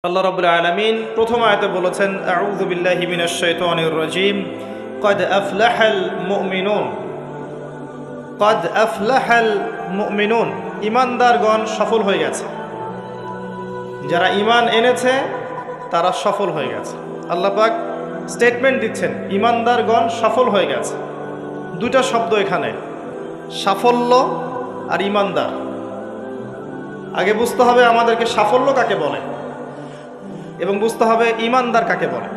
আল্লাহ রাব্বুল আলামিন প্রথম আয়াতে বলেছেন আউযু বিল্লাহি মিনাশ শাইতানির রাজীম ক্বাদ আফলাহাল মুমিনুন ক্বাদ আফলাহাল মুমিনুন ঈমানদারগণ সফল হয়ে গেছে। যারা ঈমান এনেছে তারা সফল হয়ে গেছে। আল্লাহ পাক স্টেটমেন্ট দিচ্ছেন ঈমানদারগণ সফল হয়ে গেছে। দুইটা শব্দ এখানে, সাফল্য আর ঈমানদার। আগে বুঝতে হবে আমাদেরকে সাফল্য কাকে বলে এবং বুঝতে হবে ঈমানদার কাকে বলে।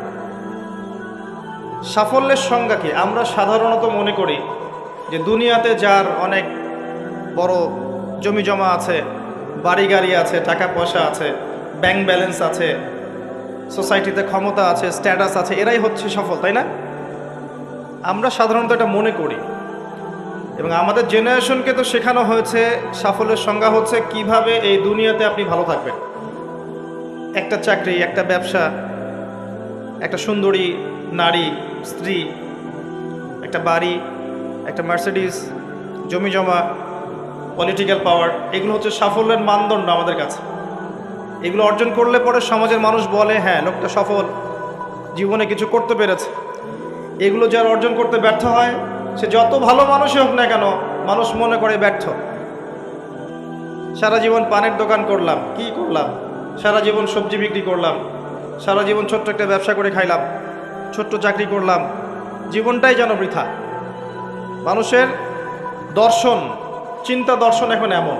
সাফল্যের সংজ্ঞা কি? আমরা সাধারণত মনে করি যে দুনিয়াতে যার অনেক বড় জমি জমা আছে, বাড়ি গাড়ি আছে, টাকা পয়সা আছে, ব্যাংক ব্যালেন্স আছে, সোসাইটিতে ক্ষমতা আছে, স্ট্যাটাস আছে, এরাই হচ্ছে সফল, তাই না? আমরা সাধারণত এটা মনে করি এবং আমাদের জেনারেশনকে তো শেখানো হয়েছে সাফল্যের সংজ্ঞা হচ্ছে কিভাবে এই দুনিয়াতে আপনি ভালো থাকবেন। একটা চাকরি, একটা ব্যবসা, একটা সুন্দরী নারী, স্ত্রী, একটা বাড়ি, একটা মার্সিডিজ, জমি জমা, পলিটিক্যাল পাওয়ার, এগুলো হচ্ছে সাফল্যের মানদণ্ড আমাদের কাছে। এগুলো অর্জন করলে পরে সমাজের মানুষ বলে হ্যাঁ লোকটা সফল, জীবনে কিছু করতে পেরেছে। এগুলো যারা অর্জন করতে ব্যর্থ হয়, সে যত ভালো মানুষই হোক না কেন, মানুষ মনে করে ব্যর্থ। সারা জীবন পানের দোকান করলাম, কি করলাম? সারা জীবন সবজি বিক্রি করলাম, সারা জীবন ছোট্ট একটা ব্যবসা করে খাইলাম, ছোট্ট চাকরি করলাম, জীবনটাই যেন বৃথা। মানুষের দর্শন, চিন্তা দর্শন এখন এমন।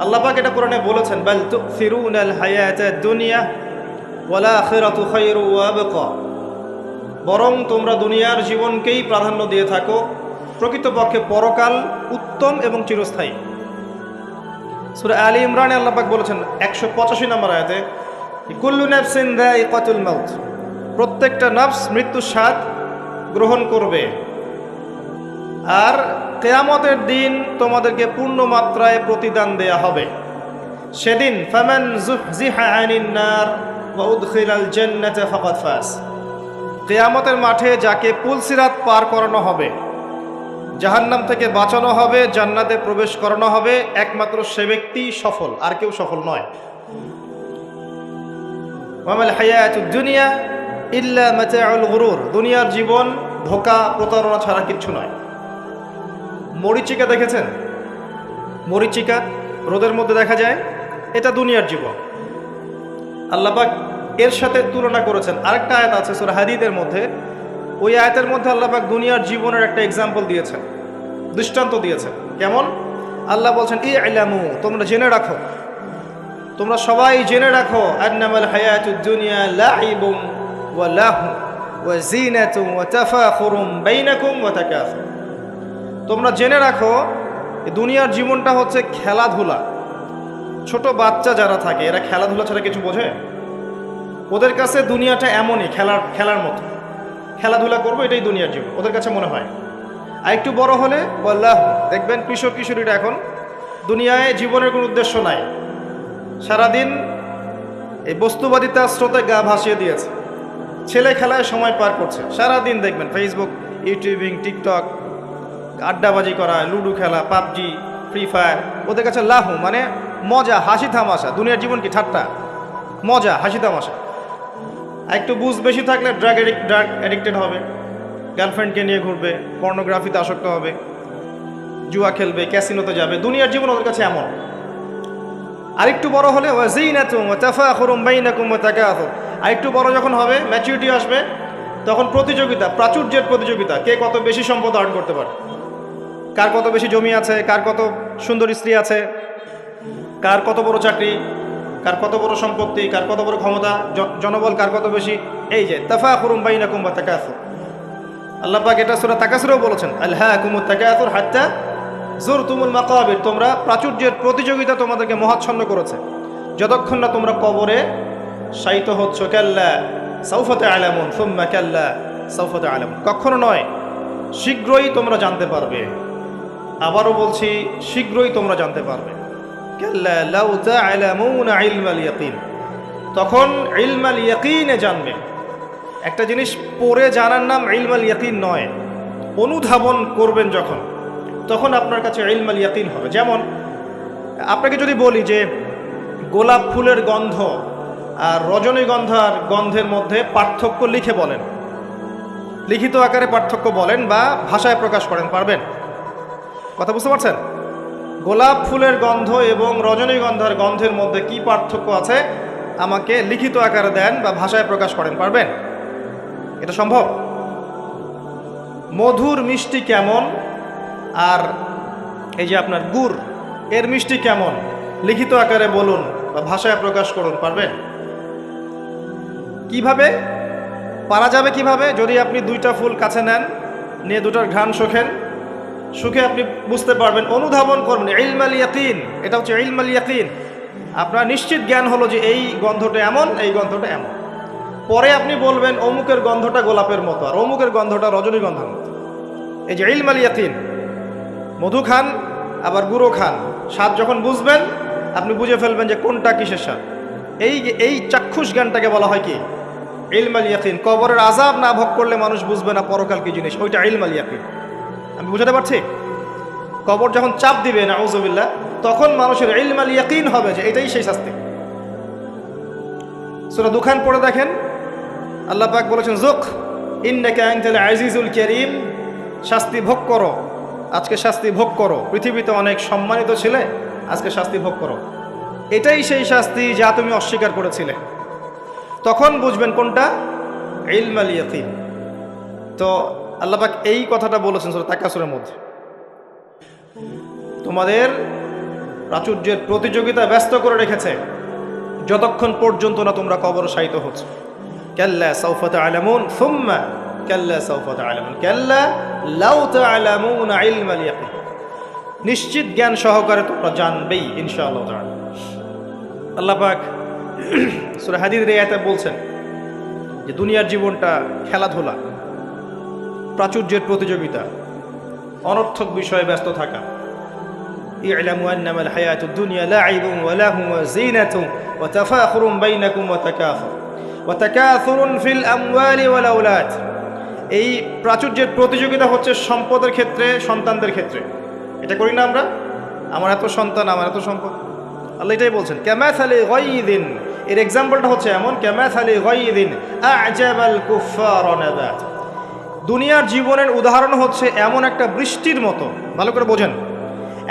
আল্লাহ পাক এটা কোরআনে বলেছেন বাল তুসিরুনাল হায়াতাদ দুনিয়া ওয়াল আখিরাতু খায়রু ওয়া আবকা। বরং তোমরা দুনিয়ার জীবনকেই প্রাধান্য দিয়ে থাকো, প্রকৃতপক্ষে পরকাল উত্তম এবং চিরস্থায়ী। সূরা আলী ইমরানে আল্লাহ পাক বলেছেন 185 নম্বর আয়াতে কুল্লু নাফসিন যায়িকাতুল মাউত, প্রত্যেকটা নফস মৃত্যুর স্বাদ গ্রহণ করবে। আর কিয়ামতের দিন তোমাদেরকে পূর্ণ মাত্রায় প্রতিদান দেয়া হবে। সেদিন ফামান যুহজিহা আনিন নার ওয়া উদখিলাল জান্নাতা ফাকাদ ফাজ। কিয়ামতের মাঠে যাকে পুলসিরাত পার করানো হবে, জাহান্নাম থেকে বাঁচানো হবে, জান্নাতে প্রবেশ করানো হবে, একমাত্র সে ব্যক্তি সফল, আর কেউ সফল নয়। ওয়ামাল হায়াতুদ দুনিয়া ইল্লা মাতাউল গুরুর, দুনিয়ার জীবন ধোঁকা প্রতারণা ছাড়া কিচ্ছু নয়। মরীচিকা দেখেছেন? মরীচিকা রোদের মধ্যে দেখা যায়, এটা দুনিয়ার জীবন। আল্লাহ পাক এর সাথে তুলনা করেছেন। আরেকটা আয়াত আছে সূরা হাদীদের মধ্যে, ওই আয়াতের মধ্যে আল্লাহ পাক দুনিয়ার জীবনের একটা এক্সাম্পল দিয়েছেন, দৃষ্টান্ত দিয়েছেন। কেমন? আল্লাহ বলছেন ইলামু, তোমরা জেনে রাখো, তোমরা সবাই জেনে রাখো আন্নামাল হায়াতুদ দুনিয়া লাইবুন ওয়া লাহু ওয়া জিনাতুন ওয়া তাফাখুরুম বাইনাকুম ওয়া তাকাসুর। তোমরা জেনে রাখো দুনিয়ার জীবনটা হচ্ছে খেলাধুলা। ছোট বাচ্চা যারা থাকে এরা খেলাধুলা ছাড়া কিছু বোঝে? ওদের কাছে দুনিয়াটা এমনই, খেলার মতো। খেলাধুলা করবো, এটাই দুনিয়ার জীবন ওদের কাছে মনে হয়। আর একটু বড় হলে বললাহ, দেখবেন কিশোর কিশোরীরা এখন দুনিয়ায় জীবনের কোনো উদ্দেশ্য নাই, সারাদিন এই বস্তুবাদিতা স্রোতে গা ভাসিয়ে দিয়েছে, ছেলে খেলায় সময় পার করছে। সারাদিন দেখবেন ফেসবুক, ইউটিউবিং, টিকটক, আড্ডাবাজি করা, লুডো খেলা, পাবজি, ফ্রি ফায়ার। ওদের কাছে লাহু মানে মজা, হাসি তামাশা। দুনিয়ার জীবন কি? ঠাট্টা, মজা, হাসি তামাশা। আর একটু বুঝ বেশি থাকলে ড্রাগ অ্যাডিক্টেড হবে, গার্লফ্রেন্ডকে নিয়ে ঘুরবে, পর্নোগ্রাফিতে আসক্ত হবে, জুয়া খেলবে, ক্যাসিনোতে যাবে। দুনিয়ার জীবন ওদের কাছে এমন। আরেকটু বড় হলে ওয়াজিনাতুম ওয়া তাফাখুরুম বাইনাকুম ওয়া তাকাসুর। আরেকটু বড় যখন হবে, ম্যাচুরিটি আসবে, তখন প্রতিযোগিতা, প্রাচুর্যের প্রতিযোগিতা, কে কত বেশি সম্পদ অর্জন করতে পারে, কার কত বেশি জমি আছে, কার কত সুন্দর স্ত্রী আছে, কার কত বড় চাকরি, কার কত বড় সম্পত্তি, কার কত বড় ক্ষমতা, জনবল কার কত বেশি। এই যে তাফাখুরুম বাইনাকুম ওয়া তাকাসুর। আল্লাহ পাক এটা সূরা তাকাসুরেও বলেছেন আলহাকুমুত তাকাসুর হাত্তা যুরতুমুল মাকাবির। তোমরা প্রাচুর্যের প্রতিযোগিতা তোমাদেরকে মোহাচ্ছন্ন করেছে যতক্ষণ না তোমরা কবরে শায়িত হচ্ছ। কাল্লা সাউফা তা'লামুন সুম্মা কাল্লা সাউফা তা'লামুন। কখনো নয়, শীঘ্রই তোমরা জানতে পারবে। আবারও বলছি, শীঘ্রই তোমরা জানতে পারবে। কাল্লা লাউ তা'লামুনা ইলমাল ইয়াকিন, তখন ইলমাল ইয়াকিনে জানবে। একটা জিনিস পড়ে জানার নাম ইলমাল ইয়াকিন নয়, অনুধাবন করবেন যখন, তখন আপনার কাছে ইলমাল ইয়াকিন হবে। যেমন আপনাকে যদি বলি যে গোলাপ ফুলের গন্ধ আর রজনীগন্ধার গন্ধের মধ্যে পার্থক্য লিখে বলেন, লিখিত আকারে পার্থক্য বলেন বা ভাষায় প্রকাশ করেন, পারবেন? কথা বুঝতে পারছেন? গোলাপ ফুলের গন্ধ এবং রজনীগন্ধার গন্ধের মধ্যে কি পার্থক্য আছে আমাকে লিখিত আকারে দেন বা ভাষায় প্রকাশ করেন, পারবেন? এটা সম্ভব? মধুর মিষ্টি কেমন আর এই যে আপনার গুড় এর মিষ্টি কেমন লিখিত আকারে বলুন বা ভাষায় প্রকাশ করুন, পারবেন? কিভাবে পারা যাবে? কিভাবে? যদি আপনি দুইটা ফুল কাছে নেন, নিয়ে দুটার ঘ্রাণ শোকেন, সুখে আপনি বুঝতে পারবেন, অনুধাবন করবেন। ইলমাল ইয়াকিন, এটা হচ্ছে ইলমাল ইয়াকিন। আপনার নিশ্চিত জ্ঞান হলো যে এই গন্ধটা এমন, এই গন্ধটা এমন। পরে আপনি বলবেন অমুকের গন্ধটা গোলাপের মতো আর অমুকের গন্ধটা রজনীগন্ধার মতো। এই যে ইলমাল ইয়াকিন, মধু খান আবার গুঁড়ো খান, স্বাদ যখন বুঝবেন আপনি বুঝে ফেলবেন যে কোনটা কিসের স্বাদ। এই চাক্ষুষ জ্ঞানটাকে বলা হয় কি? ইলমাল ইয়াকিন। কবরের আযাব না ভোগ করলে মানুষ বুঝবে না পরকাল কি জিনিস, ওইটা ইলমাল ইয়াকিন। আমি বুঝাতে পারছি? কবর যখন চাপ দিবে নাউযুবিল্লাহ, তখন মানুষের ইলমাল ইয়াকিন হবে যে এটাই সেই শাস্তি। সূরা দুখান পড়ে দেখেন, আল্লাহ পাক বলেছেন যুক ইন্নাকা আনতাল আজিজুল কারীম, শাস্তি ভোগ করো, আজকে শাস্তি ভোগ করো। পৃথিবীতে অনেক সম্মানিত ছিলে, আজকে শাস্তি ভোগ করো। এটাই সেই শাস্তি যা তুমি অস্বীকার করেছিলে। তখন বুঝবেন কোনটা ইলমাল ইয়াকিন। তো আল্লাহ পাক এই কথাটা বলেছেন সূরা তাকাসুরের মধ্যে, তোমাদের প্রাচুর্যের প্রতিযোগিতা ব্যস্ত করে রেখেছে যতক্ষণ পর্যন্ত না তোমরা কবর শায়িত হচ্ছে। কাল্লা সাউফা তা'লামুন সুম্মা কাল্লা সাউফা তা'লামুন কাল্লা লাউ তা'লামুনা ইলমাল ইয়াকিন। নিশ্চিত জ্ঞান সহকারে তোমরা জানবেই ইনশাআল্লাহ তাআলা। আল্লাহ পাক সূরা হাদীদের আয়াতে বলছেন যে দুনিয়ার জীবনটা খেলাধুলা, প্রাচুর্যের প্রতিযোগিতা, অনর্থক বিষয়ে ব্যস্ত থাকা। ই'লামু আন্নামাল হায়াতুদ দুনিয়া লা'ibun ওয়া লাহু ওয়া যিনাতুন ওয়া তাফাখুরুন বাইনাকুম ওয়া তাকাথুরুন ফিল আমওয়ালি ওয়াল আওলাদ। এই প্রাচুর্যের প্রতিযোগিতা হচ্ছে সম্পদের ক্ষেত্রে, সন্তানদের ক্ষেত্রে। এটা করি না আমরা? আমার এত সন্তান, আমার এত সম্পদ। আল্লাহ এটাই বলছেন কামাসালি গায়যিন, এর এক্সাম্পলটা হচ্ছে এমন, কামাসালি গায়যিন আ'জাবাল কুফফারা নাবাত। দুনিয়ার জীবনের উদাহরণ হচ্ছে এমন একটা বৃষ্টির মতো, ভালো করে বোঝেন,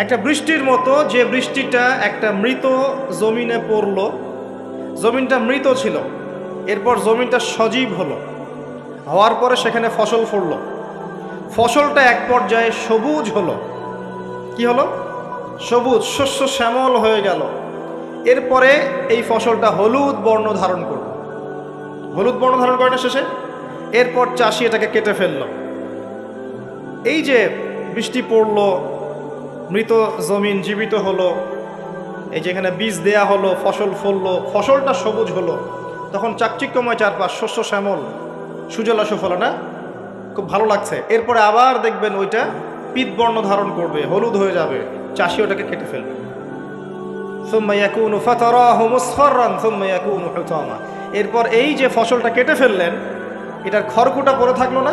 একটা বৃষ্টির মতো যে বৃষ্টিটা একটা মৃত জমিনে পড়লো, জমিনটা মৃত ছিল, এরপর জমিনটা সজীব হলো, হওয়ার পরে সেখানে ফসল ফলল, ফসলটা এক পর্যায়ে সবুজ হলো। কি হলো? সবুজ, শস্য শ্যামল হয়ে গেল। এরপরে এই ফসলটা হলুদ বর্ণ ধারণ করল। হলুদ বর্ণ ধারণ করে না শেষে? এরপর চাষি এটাকে কেটে ফেলল। এই যে বৃষ্টি পড়লো, মৃত জমিন জীবিত হলো, এই যেখানে বীজ দেয়া হলো, ফসল ফললো, ফসলটা সবুজ হলো, তখন চাকচিক্যময় চারপাশ, শস্য শ্যামল, সুজলা সুফলা, না? খুব ভালো লাগছে। এরপরে আবার দেখবেন ওইটা পীতবর্ণ ধারণ করবে, হলুদ হয়ে যাবে, চাষি ওটাকে কেটে ফেলবে। সুম্মা ইয়াকুনু ফাতারাহু মুসফাররান সুম্মা ইয়াকুনু হুতামা। এরপর এই যে ফসলটা কেটে ফেললেন, এটার খড়কুটা পড়ে থাকলো না,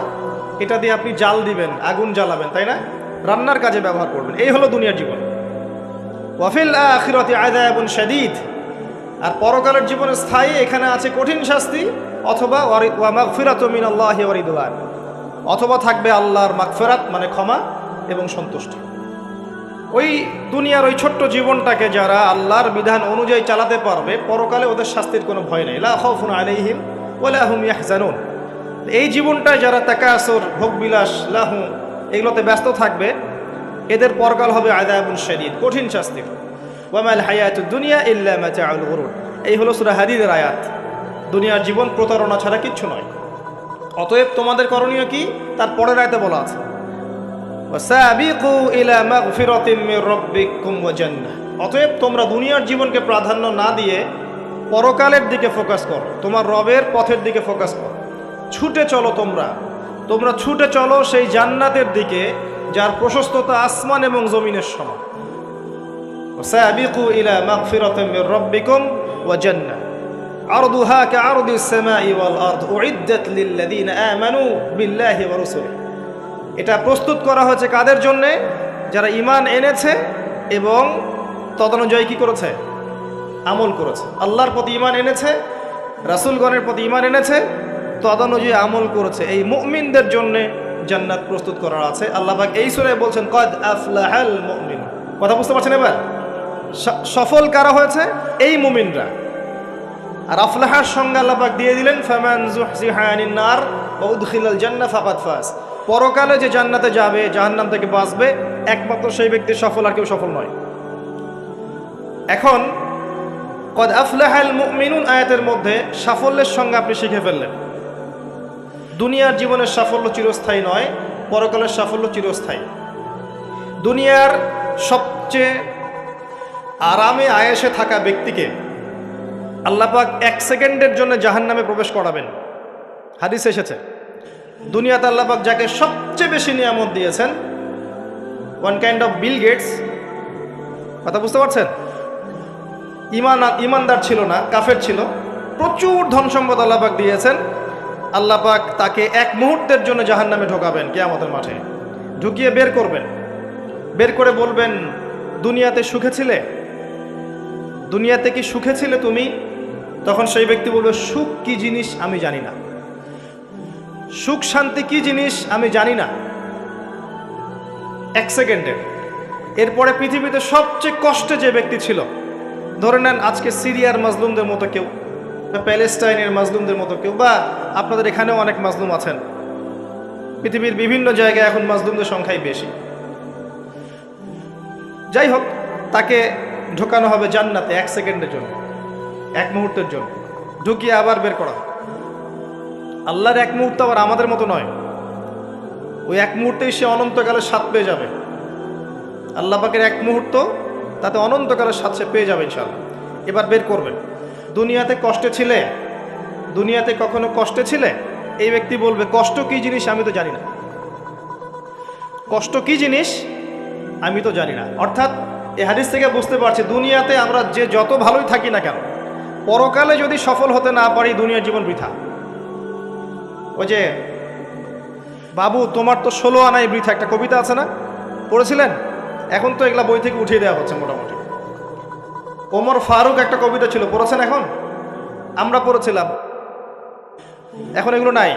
এটা দিয়ে আপনি জাল দিবেন, আগুন জ্বালাবেন, তাই না? রান্নার কাজে ব্যবহার করবেন। এই হলো দুনিয়ার জীবন। ওয়া ফিল আখিরাতি আযাবুন শাদীদ, আর পরকালের জীবনে স্থায়ী, এখানে আছে কঠিন শাস্তি, অথবা ওয়া মাগফিরাতু মিনাল্লাহি ওয়া রিদওয়ান, অথবা থাকবে আল্লাহর মাগফিরাত মানে ক্ষমা এবং সন্তুষ্টি। ওই দুনিয়ার ওই ছোট্ট জীবনটাকে যারা আল্লাহর বিধান অনুযায়ী চালাতে পারবে, পরকালে ওদের শাস্তির কোনো ভয় নেই। লা খাউফুন আলাইহিম ওয়া লা হুম ইয়াহজানুন। এই জীবনটায় যারা তাকাসুর, ভোগবিলাস, লাহু, এগুলোতে ব্যস্ত থাকবে, এদের পরকাল হবে আযাবুন শাদীদ, কঠিন শাস্তি। ওয়া মাল হায়াতুদ দুনিয়া ইল্লা মাতাউল গুরুর। এই হলো সূরা হাদীদের আয়াত। দুনিয়ার জীবন প্রতারণা ছাড়া কিচ্ছু নয়। অতএব তোমাদের করণীয় কি? তার পরের আয়াতে বলা আছে ওয়াসাবিকু ইলা মাগফিরাতিম মির রাব্বিকুম ওয়া জান্নাহ। অতএব তোমরা দুনিয়ার জীবনকে প্রাধান্য না দিয়ে পরকালের দিকে ফোকাস করো, তোমার রবের পথের দিকে ফোকাস করো। ছুটে চলো, তোমরা ছুটে চলো সেই জান্নাতের দিকে যার প্রশস্ততা আসমান এবং জমিনের সমান। ওয়াসাবিকু ইলা মাগফিরাতিম মির রাব্বিকুম ওয়া জান্নাহ আরদুহা কাআরদিস সামাই ওয়াল আরদ উইদ্দাত লিল্লাযিনা আমানু বিল্লাহি ওয়া রাসূলিহি। এটা প্রস্তুত করা হয়েছে কাদের জন্যে? যারা ঈমান এনেছে এবং তদনুযায়ী কি করেছে? আমল করেছে। আল্লাহর প্রতি ঈমান এনেছে রাসূলগণের প্রতি ঈমান এনেছে, তদনুযায়ী আমল করেছে, এই মুমিনদের জন্য জান্নাত প্রস্তুত করা আছে। আল্লাহ পাক এই সূরায় বলছেন কদ আফলাহাল মুমিন। কথা বুঝতে পারছেন এবার? সফল কারা হয়েছে? এই মুমিনরা। আর আফলাহার সংজ্ঞা আল্লাহ পাক দিয়ে দিলেন ফামান যুহজিহা আনিন নার ওয়া উদখিলাল জান্নাহ ফাকাদ ফাজ। পরকালে যে জান্নাতে যাবে, জাহান্নাম থেকে বাঁচবে, একমাত্র সেই ব্যক্তি সফল, আর কেউ সফল নয়। এখন কদ আফলাহাল মুমিনুন আয়াতের মধ্যে সাফল্যের সংজ্ঞা আপনি শিখে ফেললেন। দুনিয়ার জীবনের সাফল্য চিরস্থায়ী নয়, পরকালের সাফল্য চিরস্থায়ী। দুনিয়ার সবচেয়ে আরামে আয়েশে থাকা ব্যক্তিকে আল্লাহ পাক 1 সেকেন্ডের জন্য জাহান্নামে প্রবেশ করাবেন। হাদিস এসেছে দুনিয়াতে আল্লাহ পাক যাকে সবচেয়ে বেশি নিয়ামত দিয়েছেন, one kind of Bill Gates. কথা বুঝতে পারছেন? ইমানদার ছিল না, কাফের ছিল, প্রচুর ধন সম্পদ আল্লাহ পাক দিয়েছেন। আল্লাহ পাক তাকে 1 মুহূর্তের জন্য জাহান্নামে ঢোকাবেন কিয়ামতের মাঠে, ঢুকিয়ে বের করবেন। বের করে বলবেন দুনিয়াতে সুখে ছিলে? দুনিয়াতে কি সুখে ছিলে তুমি? তখন সেই ব্যক্তি বলবে সুখ কি জিনিস আমি জানি না, সুখ শান্তি কি জিনিস আমি জানি না। 1 সেকেন্ডে। এরপরে পৃথিবীতে সবচেয়ে কষ্টে যে ব্যক্তি ছিল, ধরে নেন আজকে সিরিয়ার মাজলুমদের মতো কেউ, বা প্যালেস্টাইনের মাজলুমদের মতো কেউ, বা আপনাদের এখানেও অনেক মাজলুম আছেন। পৃথিবীর বিভিন্ন জায়গায় এখন মাজলুমদের সংখ্যাই বেশি। যাই হোক, তাকে ঢোকানো হবে জান্নাতে 1 সেকেন্ডের জন্য, 1 মুহূর্তের জন্য, ঢুকিয়ে আবার বের করা। আল্লাহর 1 মুহূর্ত আবার আমাদের মতো নয়। ওই 1 মুহূর্তেই সে অনন্তকালের স্বাদ পেয়ে যাবে। আল্লাহ পাকের 1 মুহূর্ত, তাতে অনন্তকালের স্বাদ সে পেয়ে যাবে ইনশাআল্লাহ। এবার বের করবেন। দুনিয়াতে কষ্টে ছিলে? দুনিয়াতে কখনো কষ্টে ছিলে? এই ব্যক্তি বলবে কষ্ট কি জিনিস আমি তো জানি না, কষ্ট কি জিনিস আমি তো জানি না। অর্থাৎ এই হাদিস থেকে বুঝতে পারছি দুনিয়াতে আমরা যে যত ভালোই থাকি না কেন, পরকালে যদি সফল হতে না পারি দুনিয়ার জীবন বৃথা। ওই যে বাবু তোমার তো 16 আনাই বৃথা, একটা কবিতা আছে না, পড়েছিলেন? এখন তো এগুলা বই থেকে উঠিয়ে দেওয়া হচ্ছে মোটামুটি। ওমর ফারুক একটা কবিতা ছিল, পড়েছেন? এখন আমরা পড়েছিলাম, এখন এগুলো নাই।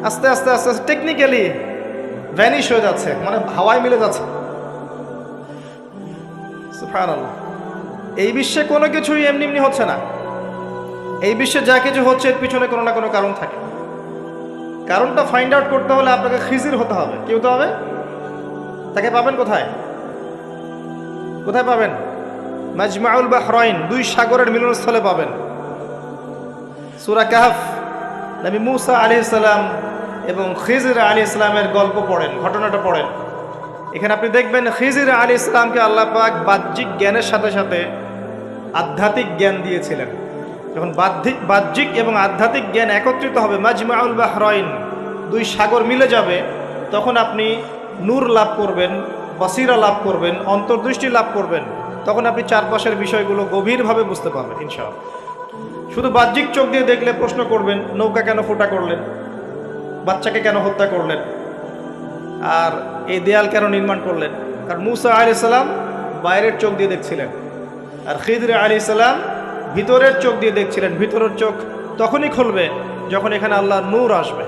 আস্তে আস্তে আস্তে আস্তে টেকনিক্যালি ভ্যানিশ হয়ে যাচ্ছে, মানে হাওয়ায় মিলে যাচ্ছে। সুবহানাল্লাহ। এই বিশ্বে কোনো কিছুই এমনি এমনি হচ্ছে না। এই বিশ্বে যা কিছু হচ্ছে এর পিছনে কোনো না কোনো কারণ থাকে। কারণটা ফাইন্ড আউট করতে হলে আপনাকে খিজির হতে হবে। কি হতে হবে? তাকে পাবেন কোথায়? কোথায় পাবেন? মাজমাউল বাহরাইন, 2 সাগরের মিলনস্থলে পাবেন। সূরা কাহফ, নবী মুসা আলাইহিস সালাম এবং খিজির আলাইহিস সালামের গল্প পড়েন, ঘটনাটা পড়েন। এখানে আপনি দেখবেন খিজির আলাইহিস সালামকে আল্লাহ পাক বাহ্যিক জ্ঞানের সাথে সাথে আধ্যাত্মিক জ্ঞান দিয়েছিলেন। যখন বাহ্যিক এবং আধ্যাত্মিক জ্ঞান একত্রিত হবে, মাজমাউল বাহরাইন, 2 সাগর মিলে যাবে, তখন আপনি নূর লাভ করবেন, বসিরা লাভ করবেন, অন্তর্দৃষ্টি লাভ করবেন। তখন আপনি চারপাশের বিষয়গুলো গভীরভাবে বুঝতে পারবেন ইনশাআল্লাহ। শুধু বাহ্যিক চোখ দিয়ে দেখলে প্রশ্ন করবেন নৌকা কেন ফোটা করলেন, বাচ্চাকে কেন হত্যা করলেন, আর এই দেয়াল কেন নির্মাণ করলেন। কারণ মুসা আলাইহিস সালাম বাইরের চোখ দিয়ে দেখছিলেন, আর খিদর আলাইহিস সালাম ভিতরের চোখ দিয়ে দেখছিলেন। ভিতরের চোখ তখনই খুলবে যখন এখানে আল্লাহর নূর আসবে।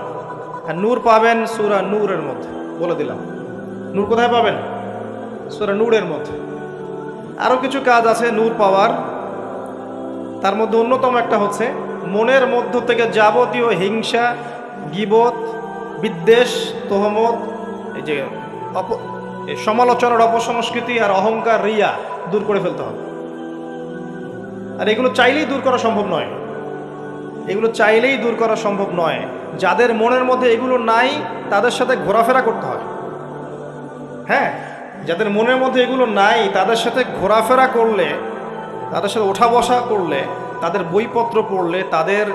আর নূর পাবেন সূরা নূরের মধ্যে, বলে দিলাম। নূর কোথায় পাবেন? সূরা নূরের মধ্যে। আরও কিছু কাজ আছে নূর পাওয়ার, তার মধ্যে অন্যতম একটা হচ্ছে মনের মধ্য থেকে যাবতীয় হিংসা, গীবত, বিদ্বেষ, তোহমত, এই যে সমালোচনার অপসংস্কৃতি আর অহংকার, রিয়া দূর করে ফেলতে হবে। আর এগুলো চাইলেই দূর করা সম্ভব নয়, এগুলো চাইলেই দূর করা সম্ভব নয়। যাদের মনের মধ্যে এগুলো নাই তাদের সাথে ঘোরাফেরা করতে হয়। হ্যাঁ, যাদের মনের মধ্যে এগুলো নাই তাদের সাথে ঘোরাফেরা করলে, তাদের সাথে ওঠা বসা করলে, তাদের বইপত্র পড়লে, তাদের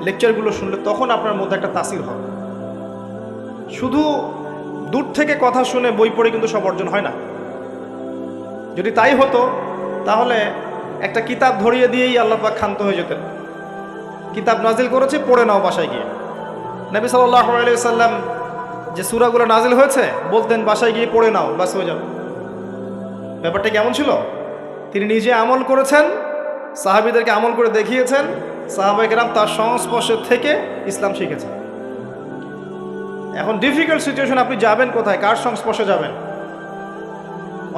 লেকচারগুলো শুনলে, তখন আপনার মধ্যে একটা তাসির হয়। শুধু দূর থেকে কথা শুনে বই পড়ে কিন্তু সব অর্জন হয় না। যদি তাই হতো তাহলে একটা কিতাব ধরিয়ে দিয়েই আল্লাহ পাক ক্ষান্ত হয়ে যেতেন। কিতাব নাজিল করেছে, পড়ে নাও বাসায় গিয়ে। নবী সাল্লাল্লাহু আলাইহি সাল্লাম যে সূরাগুলো নাজিল হয়েছে বলতেন বাসায় গিয়ে পড়ে নাও, বাস হয়ে যাবে। ব্যাপারটা কেমন ছিল? তিনি নিজে আমল করেছেন, সাহাবীদেরকে আমল করে দেখিয়েছেন, সাহাবায়ে কেরাম তার সংস্পর্শে থেকে ইসলাম শিখেছেন। এখন ডিফিকাল্ট সিচুয়েশন, আপনি যাবেন কোথায়, কার সংস্পর্শে যাবেন?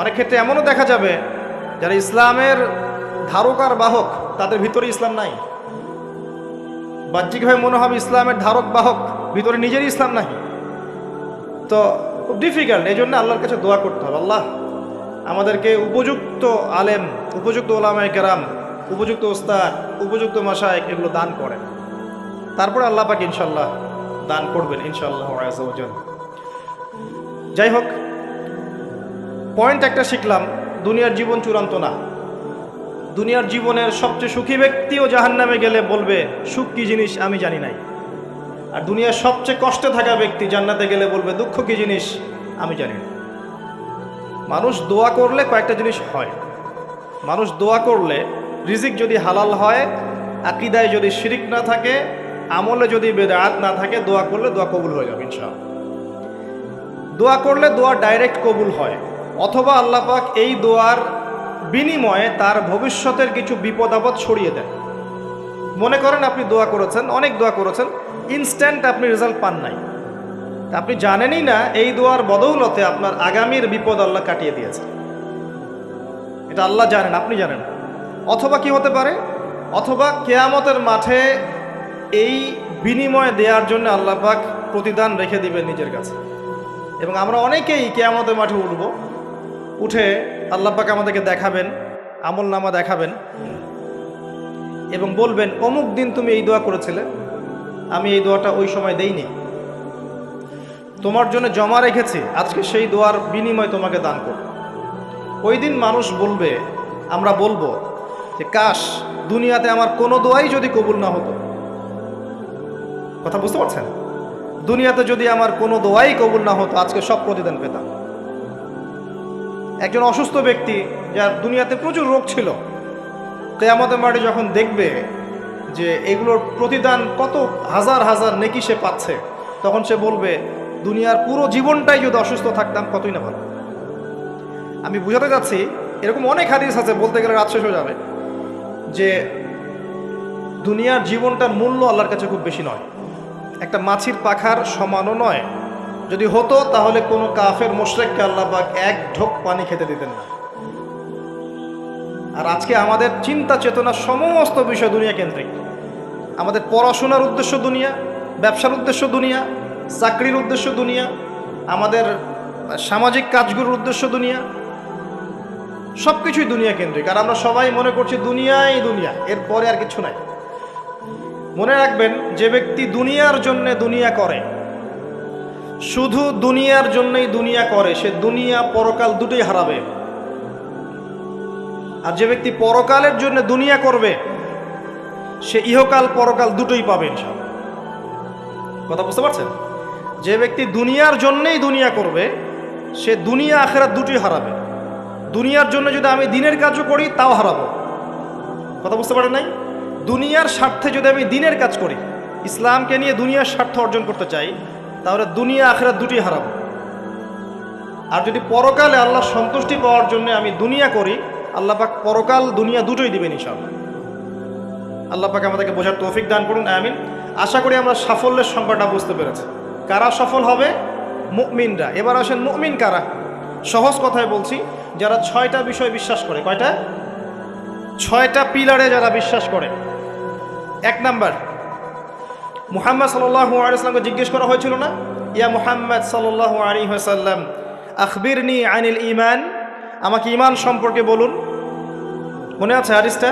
অনেক ক্ষেত্রে এমনও দেখা যাবে যারা ইসলামের ধারক আর বাহক, তাদের ভিতরে ইসলাম নাই। বাহ্যিকভাবে মনে হবে ইসলামের ধারক বাহক, ভিতরে নিজেরই ইসলাম নাই। তো খুব ডিফিকাল্ট। এই জন্য আল্লাহর কাছে দোয়া করতে হবে, আল্লাহ আমাদেরকে উপযুক্ত আলেম, উপযুক্ত ওলামায়ে কেরাম, উপযুক্ত ওস্তাদ, উপযুক্ত মাশায়েখ এগুলো দান করেন। তারপরে আল্লাহ পাক ইনশাল্লাহ দান করবেন ইনশাআল্লাহ আযজা ওয়া জাল। যাই হোক, পয়েন্ট একটা শিখলাম, দুনিয়ার জীবন চূড়ান্ত না। দুনিয়ার জীবনের সবচেয়ে সুখী ব্যক্তিও জাহান্নামে গেলে বলবে সুখ কি জিনিস আমি জানি নাই। আর দুনিয়ার সবচেয়ে কষ্টে থাকা ব্যক্তি জান্নাতে গেলে বলবে দুঃখ কি জিনিস আমি জানি না। মানুষ দোয়া করলে কয়েকটা জিনিস হয়। মানুষ দোয়া করলে রিজিক যদি হালাল হয়, আকীদায় যদি শিরিক না থাকে, আমলে যদি বেদাত না থাকে, দোয়া করলে দোয়া কবুল হয়ে যাবে ইনশাআল্লাহ। দোয়া করলে দোয়া ডাইরেক্ট কবুল হয়, অথবা আল্লাহ পাক এই দোয়ার বিনিময়ে তার ভবিষ্যতের কিছু বিপদ আপদ ছড়িয়ে দেন। মনে করেন আপনি দোয়া করেছেন, অনেক দোয়া করেছেন, ইনস্ট্যান্ট আপনি রেজাল্ট পান নাই, আপনি জানেনই না এই দোয়ার বদৌলতে আপনার আগামীর বিপদ আল্লাহ কাটিয়ে দিয়েছে। এটা আল্লাহ জানেন, আপনি জানেন। অথবা কি হতে পারে, অথবা কিয়ামতের মাঠে এই বিনিময় দেওয়ার জন্য আল্লাহ পাক প্রতিদান রেখে দিবেন নিজের কাছে। এবং আমরা অনেকেই কিয়ামতের মাঠে উঠব, উঠে আল্লাহ পাক আমাদেরকে দেখাবেন, আমল নামা দেখাবেন এবং বলবেন অমুক দিন তুমি এই দোয়া করেছিলে, আমি এই দোয়াটা ওই সময় দেইনি, তোমার জন্য জমা রেখেছি, আজকে সেই দোয়ার বিনিময় তোমাকে দান করব। ওই দিন মানুষ বলবে, আমরা বলবো যে কাশ দুনিয়াতে আমার কোনো দোয়াই যদি কবুল না হতো। কথা বুঝতে পারছেন? দুনিয়াতে যদি আমার কোনো দোয়াই কবুল না হতো, আজকে সব প্রতিদান পেতাম। একজন অসুস্থ ব্যক্তি যার দুনিয়াতে প্রচুর রোগ ছিল, কিয়ামতের মাঠে যখন দেখবে যে এগুলোর প্রতিদান কত হাজার হাজার নেকি সে পাচ্ছে, তখন সে বলবে দুনিয়ার পুরো জীবনটাই যদি অসুস্থ থাকতাম কতই না ভালো। আমি বুঝাতে যাচ্ছি, এরকম অনেক হাদিস আছে, বলতে গেলে রাত শেষ হয়ে যাবে, যে দুনিয়ার জীবনটার মূল্য আল্লাহর কাছে খুব বেশি নয়, একটা মাছির পাখার সমানও নয়। যদি হতো তাহলে কোনো কাফের মুশরিককে আল্লাহ পাক এক ঢোক পানি খেতে দিতেন না। আর আজকে আমাদের চিন্তা চেতনা সমস্ত বিষয় দুনিয়া কেন্দ্রিক। আমাদের পড়াশোনার উদ্দেশ্য দুনিয়া, ব্যবসার উদ্দেশ্য দুনিয়া, চাকরির উদ্দেশ্য দুনিয়া, আমাদের সামাজিক কাজগুলোর উদ্দেশ্য দুনিয়া, সব কিছুই দুনিয়া কেন্দ্রিক। আর আমরা সবাই মনে করছি দুনিয়াই দুনিয়া, এরপরে আর কিছু নাই। মনে রাখবেন, যে ব্যক্তি দুনিয়ার জন্য দুনিয়া করে, শুধু দুনিয়ার জন্যই দুনিয়া করে, সে দুনিয়া পরকাল দুটোই হারাবে। আর যে ব্যক্তি পরকালের জন্য দুনিয়া করবে, সে ইহকাল পরকাল দুটোই পাবে ইনশাআল্লাহ। কথা বুঝতে পারছেন? যে ব্যক্তি দুনিয়ার জন্যই দুনিয়া করবে, সে দুনিয়া আখিরাত দুটোই হারাবে। দুনিয়ার জন্য যদি আমি দিনের কাজও করি তাও হারাবো। কথা বুঝতে পারেন নাই? দুনিয়ার স্বার্থে যদি আমি দিনের কাজ করি, ইসলামকে নিয়ে দুনিয়ার স্বার্থ অর্জন করতে চাই, তাহলে দুনিয়া আখিরাত দুটোই হারাবো। আর যদি পরকালে আল্লাহ সন্তুষ্টি পাওয়ার জন্য আমি দুনিয়া করি, আল্লাহ পাক পরকাল দুনিয়া দুটোই দিবেন ইনশাআল্লাহ। আল্লাহ পাক আমাদেরকে বোঝার তৌফিক দান করুন, আমিন। আশা করি আমরা সাফল্যের সংজ্ঞাটা বুঝতে পেরেছি। কারা সফল হবে? মুমিনরা। এবার আসেন, মুমিন কারা? সহজ কথায় বলছি, যারা 6টা বিষয় বিশ্বাস করে। কয়টা? 6টা পিলারে যারা বিশ্বাস করে। 1 নাম্বার, মুহাম্মদ সাল্লাল্লাহু আলাইহি ওয়াসাল্লামকে জিজ্ঞেস করা হয়েছিল না, ইয়া মুহাম্মদ সাল্লাল্লাহু আলাইহি ওয়াসাল্লাম আখবিরনি আনিল ঈমান, আমাকে ঈমান সম্পর্কে বলুন। মনে আছে হাদিসটা?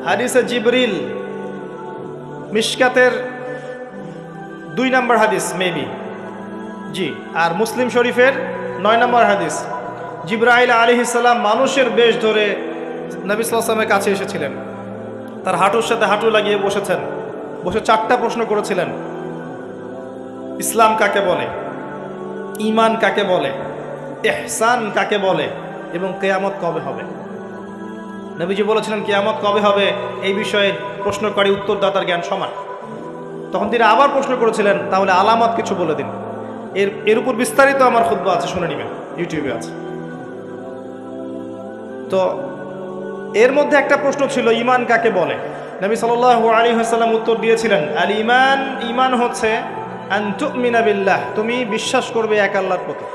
হাদিসে জিবরিল, মিশকাতের 2 নম্বর হাদিস মেবি, জি। আর মুসলিম শরীফের 9 নম্বর হাদিস। জিবরাইল আলাইহিস সালাম মানুষের বেশ ধরে নবী সাল্লাল্লাহু আলাইহি ওয়াসাল্লামের কাছে এসেছিলেন, তার হাঁটুর সাথে হাঁটু লাগিয়ে বসেছেন, বসে 4টা প্রশ্ন করেছিলেন। ইসলাম কাকে বলে, ঈমান কাকে বলে, ইহসান কাকে বলে, এবং কিয়ামত কবে হবে। নবীজি বলেছিলেন কিয়ামত কবে হবে এই বিষয়ে প্রশ্নকারী উত্তরদাতার জ্ঞান সমান। তখন তিনি আবার প্রশ্ন করেছিলেন, তাহলে আলামত কিছু বলে দিন। এর উপর বিস্তারিত আমার খুতবা আছে, শুনে নেবেন, ইউটিউবে আছে। তো এর মধ্যে একটা প্রশ্ন ছিল ঈমান কাকে বলে। নবী সাল্লাল্লাহু আলাইহি ওয়াসাল্লাম উত্তর দিয়েছিলেন, আল ঈমান, ঈমান হচ্ছে আন তুমিনা বিল্লাহ, তুমি বিশ্বাস করবে এক আল্লাহর প্রতি,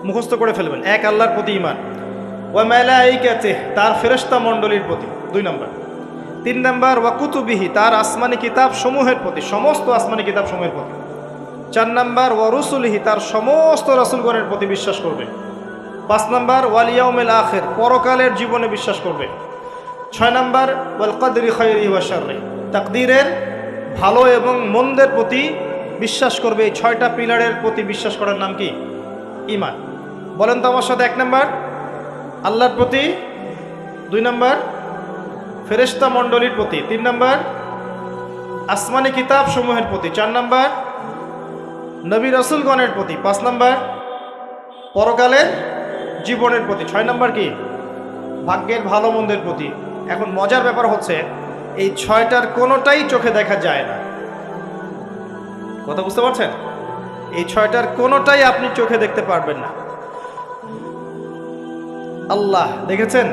মুখস্থ করে ফেলবেন, এক আল্লাহর প্রতি ঈমান, ওয়া মালাইকাতিহি, তার ফেরেশতা মণ্ডলীর প্রতি 2 নম্বর, 3 নম্বর ওয়া কুতুবিহি, তার আসমানি কিতাব সমূহের প্রতি, সমস্ত আসমানি কিতাব সমূহের প্রতি, 4 নম্বর ওয়া রুসুলিহি, তার সমস্ত রাসূলগণের প্রতি বিশ্বাস করবে, 5 নম্বর ওয়াল ইয়াউমিল আখির, পরকালের জীবনে বিশ্বাস করবে, 6 নম্বর ওয়াল কদরি খায়রিহি ওয়া শাররিহি, তাকদীরের ভালো এবং মন্দের প্রতি বিশ্বাস করবে। এই 6টা পিলারের প্রতি বিশ্বাস করার নাম কি? ঈমান। বলেন তো আমার সাথে। 1 নম্বর আল্লাহর প্রতি, 2 নম্বর ফেরেশতা মণ্ডলীর প্রতি, 3 নম্বর আসমানি কিতাব সমূহের প্রতি, 4 নম্বর নবী রাসূলগণের প্রতি, 5 নম্বর পরকালের জীবনের প্রতি, 6 নম্বর কি? ভাগ্যের ভালো মন্দের প্রতি। এখন মজার ব্যাপার হচ্ছে এই 6টার কোনোটাই চোখে দেখা যায় না। কথা বুঝতে পারছেন? এই 6টার কোনোটাই আপনি চোখে দেখতে পারবেন না। আল্লাহ দেখেছেন,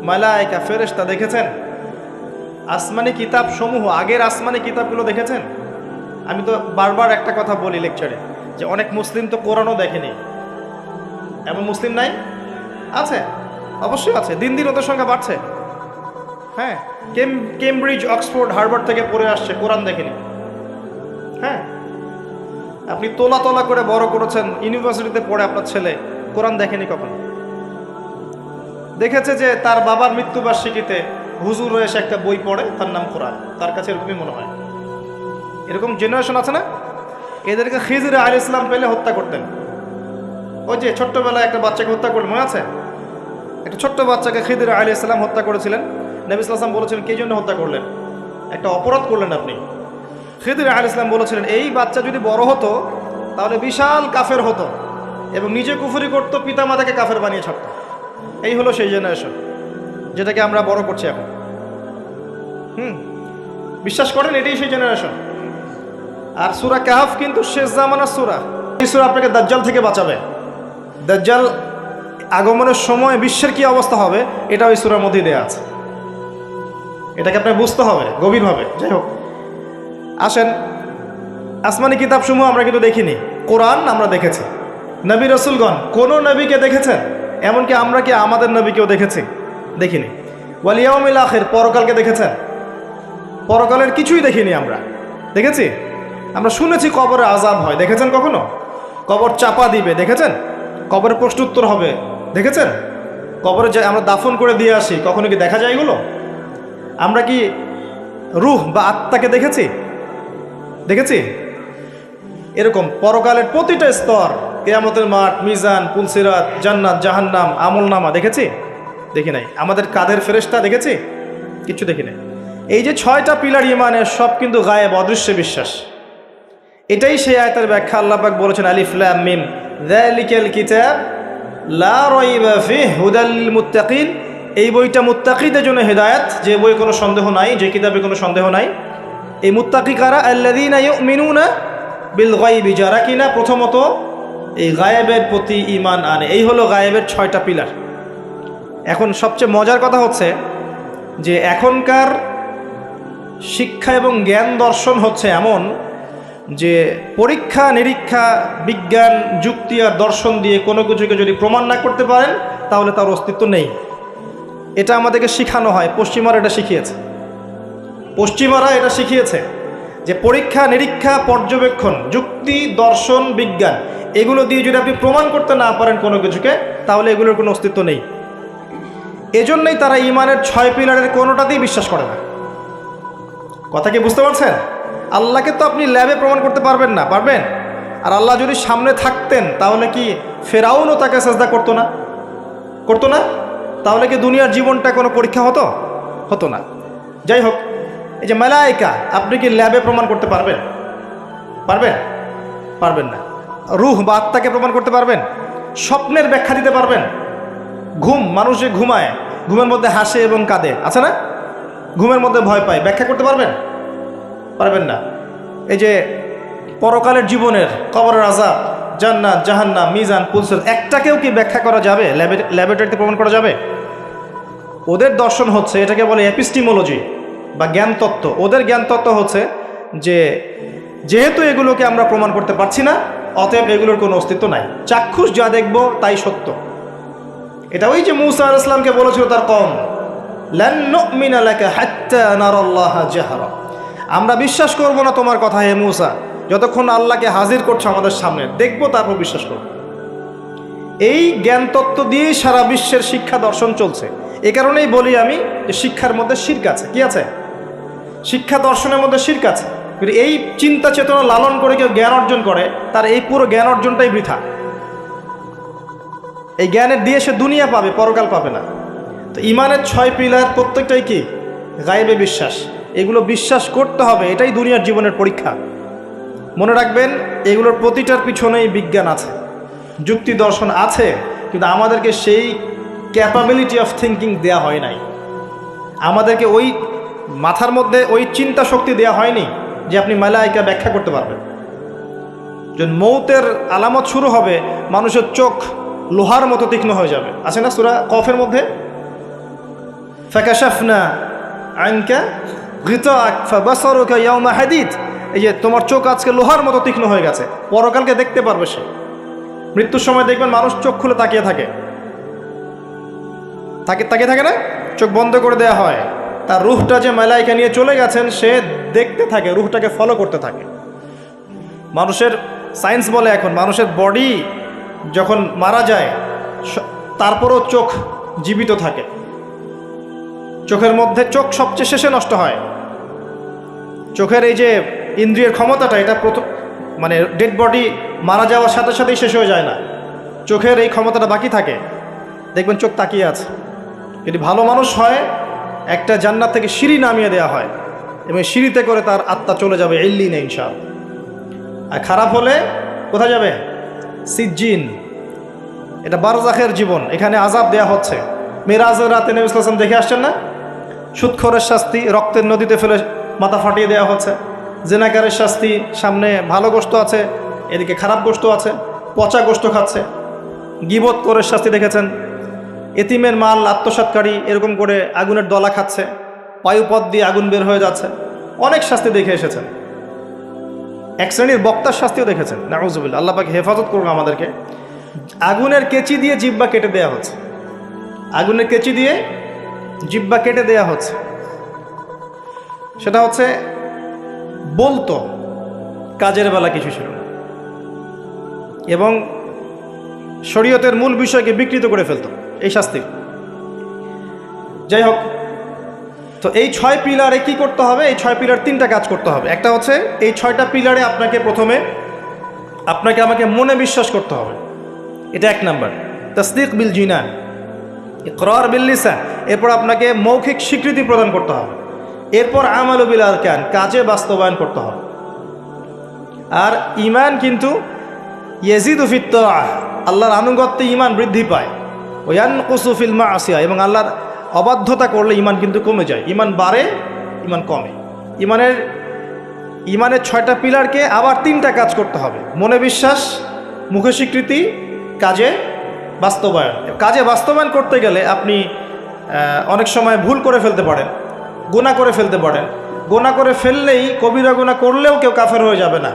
মালায়েকা ফেরেশতা দেখেছেন, আসমানি কিতাব সমূহ, আগের আসমানি কিতাবগুলো দেখেছেন। আমি তো বারবার একটা কথা বলি লেকচারে, যে অনেক মুসলিম তো কোরআনও দেখেনি। এমন মুসলিম নাই? আছে, অবশ্যই আছে, দিন দিন ওদের সংখ্যা বাড়ছে। হ্যাঁ, কেমব্রিজ, অক্সফোর্ড, হার্ভার্ড থেকে পড়ে আসছে, কোরআন দেখেনি। হ্যাঁ, আপনি তোলা তোলা করে বড় করেছেন, ইউনিভার্সিটিতে পড়ে আপনার ছেলে কোরআন দেখেনি কখনো। দেখেছে যে তার বাবার মৃত্যুবার্ষিকীতে হুজুর এসে একটা বই পড়ে, তার নাম কোরআন, তার কাছে এরকমই মনে হয়। এরকম জেনারেশন আছে না? এদেরকে খিজির আলাইহিস সালাম পেলে হত্যা করতেন। ওই যে ছোট্টবেলায় একটা বাচ্চাকে হত্যা করলেন, মনে আছে? একটা ছোট্ট বাচ্চাকে খিজির আলাইহিস সালাম হত্যা করেছিলেন। নবী সাল্লাল্লাহু আলাইহি ওয়াসাল্লাম বলেছিলেন, কে জন্য হত্যা করলেন? একটা অপরাধ করলেন আপনি। খিজির আলাইহিস সালাম বলেছিলেন, এই বাচ্চা যদি বড় হতো তাহলে বিশাল কাফের হতো এবং নিজে কুফরি করতো, পিতামাতাকে কাফের বানিয়ে ছাড়তো। এই হলো সেই জেনারেশন যেটাকে আমরা বড় করছি এখন। বিশ্বাস করেন এটাই সেই জেনারেশন। আর সূরা কাহফ কিন্তু শেষ জামানার সূরা। এই সূরা আপনাকে দাজ্জাল থেকে বাঁচাবে। দাজ্জাল আগমনের সময় বিশ্বের কি অবস্থা হবে এটা ওই সূরার মধ্যেই দেয়া আছে। এটাকে আপনাকে বুঝতে হবে গভীরভাবে। যাই হোক, আসেন, আসমানি কিতাবসমূহ আমরা কিন্তু দেখিনি, কোরআন আমরা দেখেছি। নবী রাসূলগণ কোন নবীকে দেখেছেন? এমনকি আমরা কি আমাদের নবীকেও দেখেছি? দেখিনি। ওয়াল ইয়াউমিল আখির, পরকালকে দেখেছেন? পরকালের কিছুই দেখিনি আমরা। দেখেছি? আমরা শুনেছি কবরে আযাব হয়, দেখেছেন কখনো? কবর চাপা দিবে, দেখেছেন? কবরে প্রশ্নোত্তর হবে, দেখেছেন? কবরে যে আমরা দাফন করে দিয়ে আসি, কখনো কি দেখা যায় এগুলো? আমরা কি রূহ বা আত্মাকে দেখেছি? দেখেছি? এরকম পরকালের প্রতিটা স্তর, কিয়ামতের মাঠ, মিজান, পুলসিরাত, জান্নাত, জাহান্নাম, আমলনামা দেখেছি? দেখি নাই। আমাদের কাদের ফেরেশতা দেখেছি? কিছু দেখি নাই। এই যে 6টা পিলার ঈমানের, সব কিন্তু গায়েব, অদৃশ্য বিশ্বাস। এটাই সেই আয়াতের ব্যাখ্যা। আল্লাহ পাক বলেছেন, আলিফ লাম মিম যালিকাল কিতাব লা রাইবা ফিহি হুদাল লিল মুত্তাকিন, এই বইটা মুত্তাকিদের জন্য হেদায়েত, যে বই কোনো সন্দেহ নাই, যে কিতাবে কোনো সন্দেহ নাই। এই মুত্তাকি কারা? আল্লাযীনা ইউমিনুনা বিল গায়বি, যারা কিনা প্রথমত এই গায়েবের প্রতি ঈমান আনে। এই হলো গায়েবের 6টা পিলার। এখন সবচেয়ে মজার কথা হচ্ছে যে এখনকার শিক্ষা এবং জ্ঞান দর্শন হচ্ছে এমন যে পরীক্ষা নিরীক্ষা, বিজ্ঞান, যুক্তি আর দর্শন দিয়ে কোনো কিছুকে যদি প্রমাণ না করতে পারেন তাহলে তার অস্তিত্ব নেই। এটা আমাদেরকে শেখানো হয়। পশ্চিমারা এটা শিখিয়েছে। পশ্চিমারা এটা শিখিয়েছে যে পরীক্ষা নিরীক্ষা, পর্যবেক্ষণ, যুক্তি, দর্শন, বিজ্ঞান, এগুলো দিয়ে যদি আপনি প্রমাণ করতে না পারেন কোনো কিছুকে, তাহলে এগুলোর কোনো অস্তিত্ব নেই। এজন্যই তারা ঈমানের 6 পিলারের কোনোটাতেই বিশ্বাস করে না। কথা কি বুঝতে পারছেন? আল্লাহকে তো আপনি ল্যাবে প্রমাণ করতে পারবেন না, পারবেন? আর আল্লাহ যদি সামনে থাকতেন তাহলে কি ফেরাউনও তাকে সেজদা করতো না? করতো না? তাহলে কি দুনিয়ার জীবনটা কোনো পরীক্ষা হতো? হতো না। যাই হোক, এই যে মালায়েকা, আপনি কি ল্যাবে প্রমাণ করতে পারবেন? পারবেন? পারবেন না। রূহ বা আত্মাকে প্রমাণ করতে পারবেন? স্বপ্নের ব্যাখ্যা দিতে পারবেন? ঘুম, মানুষ যে ঘুমায়, ঘুমের মধ্যে হাসে এবং কাঁদে, আছে না? ঘুমের মধ্যে ভয় পায়, ব্যাখ্যা করতে পারবেন? পারবেন না। এই যে পরকালের জীবনের, কবরের আযাব, জান্নাত, জাহান্নাম, মিজান, পুলসিরাত, একটাকেও কি ব্যাখ্যা করা যাবে? ল্যাবরেটরিতে প্রমাণ করা যাবে? ওদের দর্শন হচ্ছে, এটাকে বলে এপিস্টিমোলজি বা জ্ঞান তত্ত্ব। ওদের জ্ঞান তত্ত্ব হচ্ছে যে যেহেতু এগুলোকে আমরা প্রমাণ করতে পারছি না, অতএব এগুলোর কোনো অস্তিত্ব নাই, চাক্ষুষ যা দেখব তাই সত্য। এটা ওই যে মূসা আলাইহিস সালামকে বলেছিল তার কওম, লান নুমিনা লাকা হাত্তা নারাল্লাহা জাহরা, আমরা বিশ্বাস করব না তোমার কথা হে মূসা, যতক্ষণ আল্লাহকে হাজির করছো আমাদের সামনে, দেখব তারপর বিশ্বাস করব। এই জ্ঞান তত্ত্ব দিয়েই সারা বিশ্বের শিক্ষা দর্শন চলছে। এ কারণেই বলি আমি যে শিক্ষার মধ্যে শিরক আছে। কি আছে? শিক্ষা দর্শনের মধ্যে শিরক আছে। কিন্তু এই চিন্তা চেতনা লালন করে কেউ জ্ঞান অর্জন করে, তার এই পুরো জ্ঞান অর্জনটাই বৃথা। এই জ্ঞানের দিয়ে সে দুনিয়া পাবে, পরকাল পাবে না। তো ইমানের 6 পিলার প্রত্যেকটাই কি? গায়েবে বিশ্বাস। এগুলো বিশ্বাস করতে হবে, এটাই দুনিয়ার জীবনের পরীক্ষা। মনে রাখবেন, এগুলোর প্রতিটার পিছনেই বিজ্ঞান আছে, যুক্তি দর্শন আছে, কিন্তু আমাদেরকে সেই ক্যাপাবিলিটি অফ থিঙ্কিং দেয়া হয় নাই। আমাদেরকে ওই মাথার মধ্যে ওই চিন্তা শক্তি দেয়া হয়নি যে আপনি মালাইকা ব্যাখ্যা করতে পারবেন। যখন মৌতের আলামত শুরু হবে, মানুষের চোখ লোহার মতো তীক্ষ্ণ হয়ে যাবে। আছে না সূরা কফের মধ্যে, ফাকাশাফনা আনকা গিতাআক ফাবাসারুকা ইয়াওমা হাদিদ, এই যে তোমার চোখ আজকে লোহার মতো তীক্ষ্ণ হয়ে গেছে, পরকালকে দেখতে পারবে সে। মৃত্যুর সময় দেখবেন মানুষ চোখ খুলে তাকিয়ে থাকে, তাকিয়ে থাকে না, চোখ বন্ধ করে দেয়া হয়। তার রুহটা যে মালাইকা নিয়ে চলে গেছেন সে দেখতে থাকে, রুহটাকে ফলো করতে থাকে। মানুষের সায়েন্স বলে এখন মানুষের বডি যখন মারা যায় তারপরও চোখ জীবিত থাকে। চোখের মধ্যে চোখ সবচেয়ে শেষে নষ্ট হয়। চোখের এই যে ইন্দ্রিয়ের ক্ষমতাটা, এটা প্রথম মানে ডেড বডি মারা যাওয়ার সাথে সাথেই শেষ হয়ে যায় না, চোখের এই ক্ষমতাটা বাকি থাকে। দেখবেন চোখ তাকিয়ে আছে। যদি ভালো মানুষ হয়, একটা জান্নাত থেকে সিঁড়ি নামিয়ে দেওয়া হয় এবং সিঁড়িতে করে তার আত্মা চলে যাবে ইল্লিনে ইনশাআল্লাহ। আর খারাপ হলে কোথায় যাবে? সিজ্জিন। এটা বারজাখের জীবন, এখানে আযাব দেয়া হচ্ছে। মেরাজের রাতে নবী সাল্লাল্লাহু আলাইহি ওয়াসাল্লাম দেখে আসছেন না? সুদখোরের শাস্তি রক্তের নদীতে ফেলে মাথা ফাটিয়ে দেওয়া হচ্ছে। জেনাকারের শাস্তি, সামনে ভালো গোশত আছে, এদিকে খারাপ গোশত আছে, পচা গোশত খাচ্ছে। গীবত করে শাস্তি দেখেছেন, এতিমের মাল আত্মসাৎকারী এরকম করে আগুনের দলা খাচ্ছে, বায়ুপথ দিয়ে আগুন বের হয়ে যাচ্ছে। অনেক শাস্তি দেখে এসেছেন। এক শ্রেণীর বক্তার শাস্তিও দেখেছেন, নাউযুবিল্লাহ। আল্লাহ পাক হেফাজত করুন আমাদেরকে। আগুনের কেচি দিয়ে জিহ্বা কেটে দেয়া হচ্ছে, আগুনের কেচি দিয়ে জিহ্বা কেটে দেয়া হচ্ছে। সেটা হচ্ছে বলতো, কাজের বেলা কিছু ছিল না, এবং শরীয়তের মূল বিষয়কে বিকৃত করে ফেলতো এই শাস্তি। যাই হোক, তো এই 6 পিলারে কি করতে হবে? এই 6 পিলার 3টা কাজ করতে হবে। একটা হচ্ছে এই 6টা পিলারে আপনাকে প্রথমে আমাকে মনে বিশ্বাস করতে হবে, এটা 1 নাম্বার। তাসদিক বিল জিনান, ইকরার বিল লিসান। এরপর আপনাকে মৌখিক স্বীকৃতি প্রদান করতে হবে। এরপর আমালু বিল আরকান, কাজে বাস্তবায়ন করতে হবে। আর ঈমান কিন্তু ইয়াজিদু ফিত তাআহ, আল্লাহর আনুগত্যে ঈমান বৃদ্ধি পায়। ওয়া ইয়ানকুসু ফিল মাসিয়া, এবং আল্লাহর অবাধ্যতা করলে ঈমান কিন্তু কমে যায়। ঈমান বাড়ে, ঈমান কমে। ঈমানের 6টা পিলারকে আবার 3টা কাজ করতে হবে: মনে বিশ্বাস, মুখে স্বীকৃতি, কাজে বাস্তবায়ন। কাজে বাস্তবায়ন করতে গেলে আপনি অনেক সময় ভুল করে ফেলতে পারেন, গুনাহ করে ফেলতে পারেন। গুনাহ করে ফেললেই, কবিরা গুনাহ করলেও কেউ কাফের হয়ে যাবে না,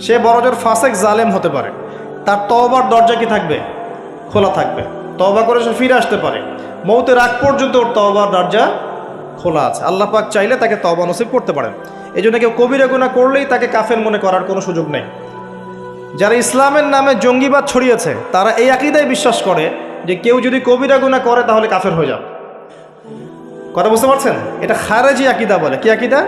সে বড়জোর ফাসেক জালেম হতে পারে। তার তওবার দরজা কি থাকবে? খোলা থাকবে। তওবা করে সে ফিরে আসতে পারে। মৌতের আগ পর্যন্ত ওর তওবার দরজা খোলা আছে। আল্লাহ পাক চাইলে তাকে তওবা নসিব করতে পারেন। এই জন্য কেউ কবিরা গুনাহ করলেই তাকে কাফের মনে করার কোনো সুযোগ নেই। যারা ইসলামের নামে জঙ্গিবাদ ছড়িয়েছে তারা এই আকীদায় বিশ্বাস করে যে কেউ যদি কবিরা গুনাহ করে তাহলে কাফের হয়ে যাবে। কথা বুঝতে পারছেন? এটা খারেজি আকীদা বলে। কি আকীদা?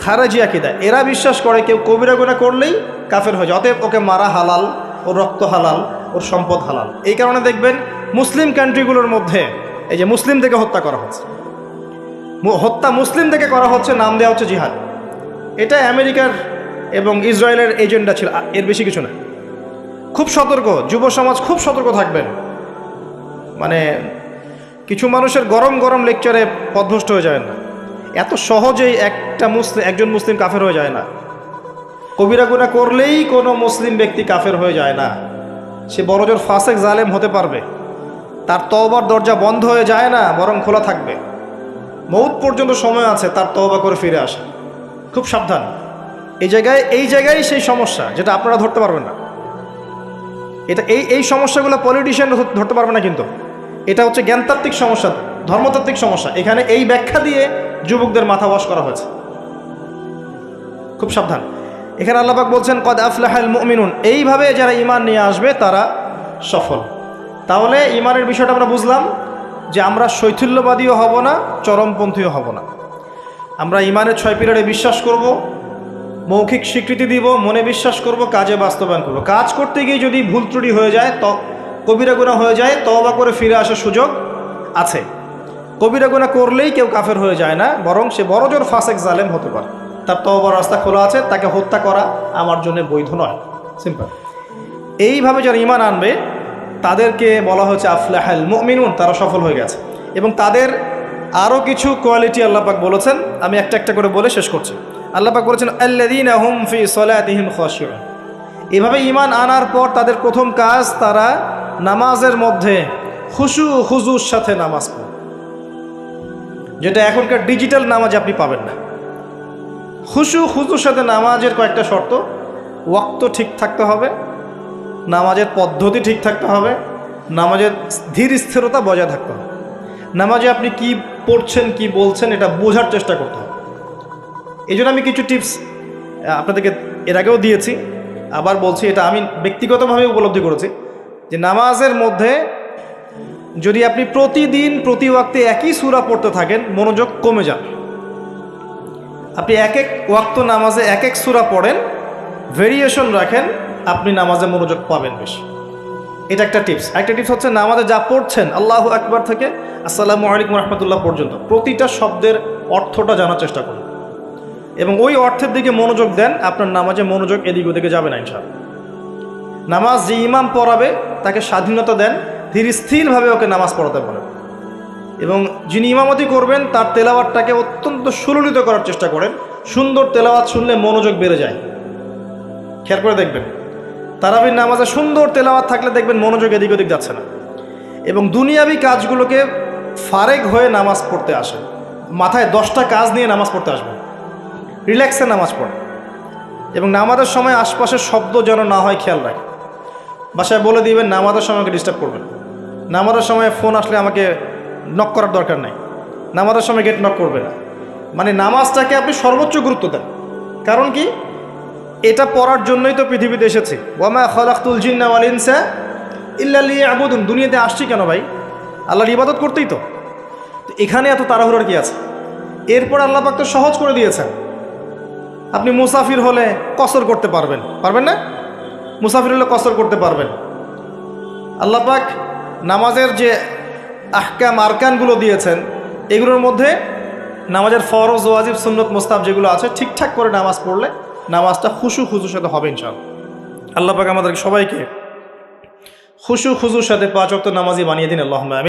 খারেজি আকীদা। এরা বিশ্বাস করে কেউ কবিরা গুনাহ করলেই কাফের হয়ে যায়, অতএব ওকে মারা হালাল, ওর রক্ত হালাল, ওর সম্পদ হালাল। এই কারণে দেখবেন মুসলিম কান্ট্রিগুলোর মধ্যে এই যে মুসলিম থেকে হত্যা করা হচ্ছে, হত্যা মুসলিম থেকে করা হচ্ছে, নাম দেওয়া হচ্ছে জিহাদ। এটা আমেরিকার এবং ইসরায়েলের এজেন্ডা ছিল, এর বেশি কিছু না। খুব সতর্ক, যুব সমাজ খুব সতর্ক থাকবেন। মানে কিছু মানুষের গরম গরম লেকচারে পথভ্রষ্ট হয়ে যায় না, এত সহজেই একজন মুসলিম কাফের হয়ে যায় না। কবিরা গুনাহ করলেই কোনো মুসলিম ব্যক্তি কাফের হয়ে যায় না, সে বড়জোর ফাসেক জালেম হতে পারবে। তার তওবার দরজা বন্ধ হয়ে যায় না, বরং খোলা থাকবে। মৌত পর্যন্ত সময় আছে তার তওবা করে ফিরে আসে। খুব সাবধান। এই জায়গায় সেই সমস্যা যেটা আপনারা ধরতে পারবেন না। এটা এই সমস্যাগুলো পলিটিশিয়ান ধরতে পারবে না, কিন্তু এটা হচ্ছে জ্ঞানতাত্ত্বিক সমস্যা, ধর্মতাত্ত্বিক সমস্যা। এখানে এই ব্যাখ্যা দিয়ে যুবকদের মাথা ওয়াশ করা হয়েছে। খুব সাবধান। এখানে আল্লাহ পাক বলছেন কদ আফলাহাল মুমিনুন, এইভাবে যারা ঈমান নিয়ে আসবে তারা সফল। তাহলে ঈমানের বিষয়টা আমরা বুঝলাম যে আমরা শৈথিল্যবাদীও হব না, চরমপন্থীও হব না। আমরা ঈমানের 6 পিলারে বিশ্বাস করব, মৌখিক স্বীকৃতি দিব, মনে বিশ্বাস করব, কাজে বাস্তবায়ন করব। কাজ করতে গিয়ে যদি ভুল ত্রুটি হয়ে যায়, কবিরা গুনাহ হয়ে যায়, তওবা করে ফিরে আসার সুযোগ আছে। কবিরা গুনাহ করলেই কেউ কাফের হয়ে যায় না, বরং সে বড়জোর ফাসেক জালেম হতে পারে। তার তওবার রাস্তা খোলা আছে, তাকে হত্যা করা আমার জন্য বৈধ নয়। সিম্পল। এইভাবে যারা ঈমান আনবে তাদেরকে বলা হচ্ছে আফলাহাল মুমিনুন, তারা সফল হয়ে গেছে। এবং তাদের আরও কিছু কোয়ালিটি আল্লাহ পাক বলেছেন, আমি একটা একটা করে বলে শেষ করছি। আল্লাহ পাক বলেছেন আল্লাযীনা হুম ফি সলাতিহিম খাশিউন। এভাবে ঈমান আনার পর তাদের প্রথম কাজ, তারা নামাজের মধ্যে খুশু খুজুর সাথে নামাজ পড়ে, যেটা এখনকার ডিজিটাল নামাজ আপনি পাবেন না। খুশু খুজুর সাথে নামাজের কয়েকটা শর্ত: ওয়াক্ত ঠিক থাকতে হবে, নামাজের পদ্ধতি ঠিক থাকতে হবে, নামাজের ধীর স্থিরতা বজায় থাকতে হবে, নামাজে আপনি কি পড়ছেন কি বলছেন এটা বোঝার চেষ্টা করতে হবে। এই জন্য আমি কিছু টিপস আপনাদেরকে এর আগেও দিয়েছি, আবার বলছি, এটা আমি ব্যক্তিগতভাবে উপলব্ধি করেছি যে নামাজের মধ্যে যদি আপনি প্রতিদিন প্রতি ওয়াক্তে একই সূরা পড়তে থাকেন, মনোযোগ কমে যাবে। আপনি এক ওয়াক্ত নামাজে এক সূরা পড়েন, ভেরিয়েশন রাখেন, আপনি নামাজে মনোযোগ পাবেন বেশি। এটা একটা টিপস। একটা টিপস হচ্ছে নামাজে যা পড়ছেন আল্লাহু আকবার থেকে আসসালামু আলাইকুম রাহমাতুল্লাহ পর্যন্ত প্রতিটা শব্দের অর্থটা জানার চেষ্টা করুন এবং ওই অর্থের দিকে মনোযোগ দেন। আপনার নামাজে মনোযোগ এদিক ওদিকে যাবে না ইনশাআল্লাহ। নামাজ যে ইমাম পড়াবে তাকে স্বাধীনতা দেন, ধীর স্থিরভাবে ওকে নামাজ পড়াতে বলেন এবং যিনি ইমামতি করবেন তার তেলাওয়াতটাকে অত্যন্ত সুললিত করার চেষ্টা করেন। সুন্দর তেলাওয়াত শুনলে মনোযোগ বেড়ে যায়। খেয়াল করে দেখবেন, তারাবির নামাজে সুন্দর তেলাওয়াত থাকলে দেখবেন মনোযোগ এদিক ওদিক যাচ্ছে না। এবং দুনিয়াবি কাজগুলোকে ফারেক হয়ে নামাজ পড়তে আসেন, মাথায় 10টা কাজ নিয়ে নামাজ পড়তে আসবেন, রিল্যাক্সে নামাজ পড়েন এবং নামাজের সময় আশপাশের শব্দ যেন না হয় খেয়াল রাখেন। বাসায় বলে দিবেন নামাজের সময় আমাকে ডিস্টার্ব করবেন। নামাজের সময় ফোন আসলে আমাকে নক করার দরকার নাই, নামাজের সময় গেট নক করবে না। মানে নামাজটাকে আপনি সর্বোচ্চ গুরুত্ব দেন। কারণ কি, এটা পড়ার জন্যই তো পৃথিবীতে এসেছি। ওয়ামা খালাকতুল জিন্না ওয়াল ইনসা ইল্লা লিয়াবুদুন। দুনিয়াতে আসছি কেন ভাই? আল্লাহর ইবাদত করতেই তো। এখানে এত তাড়াহুড়োর কি আছে? এরপর আল্লাহ পাক তো সহজ করে দিয়েছেন। আপনি মুসাফির হলে কসর করতে পারবেন না? মুসাফির হলে কসর করতে পারবেন। আল্লাহ পাক নামাজের যে আহকাম আরকানগুলো দিয়েছেন, এগুলোর মধ্যে নামাজের ফরজ ওয়াজিব সুন্নত মুস্তাহাব যেগুলো আছে, ঠিকঠাক করে নামাজ পড়লে নামাজটা খুশু খুজুর সাথে হবে ইনশাআল্লাহ। আল্লাহ পাক আমাদের সবাইকে খুশু খুজুর সাথে 5 ওয়াক্ত নামাজি বানিয়ে দিন। আল্লাহুম্মা আমিন।